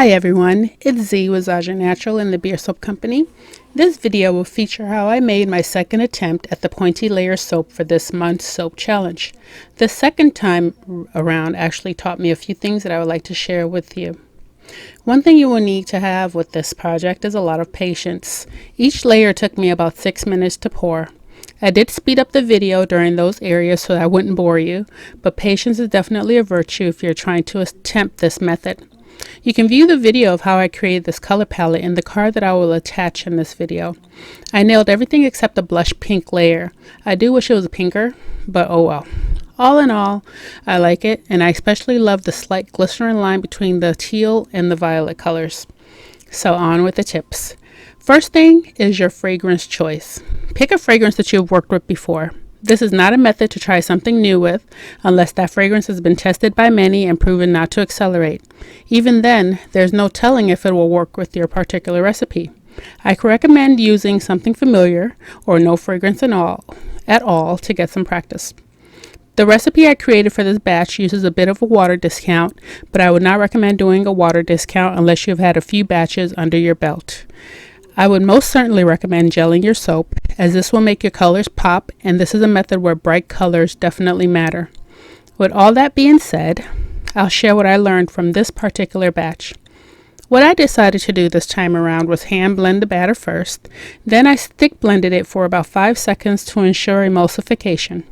Hi everyone, it's Z with ZAJA Natural and the Beer Soap Company. This video will feature how I made my second attempt at the Pointy layer soap for this month's soap challenge. The second time around actually taught me a few things that I would like to share with you. One thing you will need to have with this project is a lot of patience. Each layer took me about 6 minutes to pour. I did speed up the video during those areas so I wouldn't bore you, but patience is definitely a virtue if you're trying to attempt this method. You can view the video of how I created this color palette in the card that I will attach in this video. I nailed everything except the blush pink layer. I do wish it was pinker, but oh well. All in all, I like it, and I especially love the slight glycerin line between the teal and the violet colors. So on with the tips. First thing is your fragrance choice. Pick a fragrance that you've worked with before. This is not a method to try something new with, unless that fragrance has been tested by many and proven not to accelerate. Even then, there's no telling if it will work with your particular recipe. I recommend using something familiar or no fragrance at all to get some practice. The recipe I created for this batch uses a bit of a water discount, but I would not recommend doing a water discount unless you've had a few batches under your belt. I would most certainly recommend gelling your soap, as this will make your colors pop, and this is a method where bright colors definitely matter. With all that being said, I'll share what I learned from this particular batch. What I decided to do this time around was hand blend the batter first, then I stick blended it for about 5 seconds to ensure emulsification.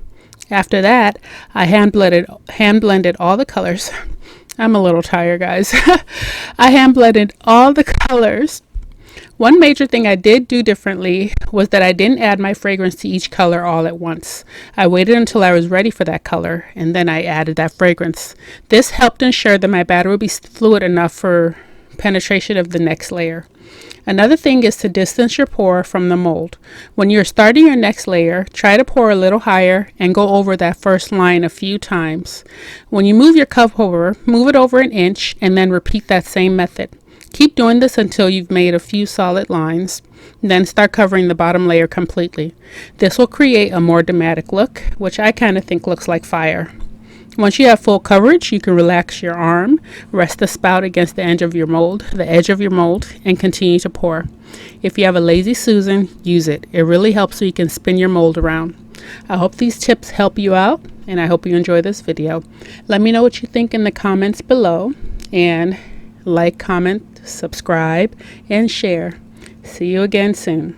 After that, I hand blended all the colors. I'm a little tired, guys. I hand blended all the colors. One major thing I did do differently was that I didn't add my fragrance to each color all at once. I waited until I was ready for that color, and then I added that fragrance. This helped ensure that my batter would be fluid enough for penetration of the next layer. Another thing is to distance your pour from the mold. When you're starting your next layer, try to pour a little higher and go over that first line a few times. When you move your cup over, move it over an inch and then repeat that same method. Keep doing this until you've made a few solid lines, then start covering the bottom layer completely. This will create a more dramatic look, which I kind of think looks like fire. Once you have full coverage, you can relax your arm, rest the spout against the edge of your mold, and continue to pour. If you have a lazy Susan, use it. It really helps so you can spin your mold around. I hope these tips help you out, and I hope you enjoy this video. Let me know what you think in the comments below, and like, comment, subscribe, and share. See you again soon.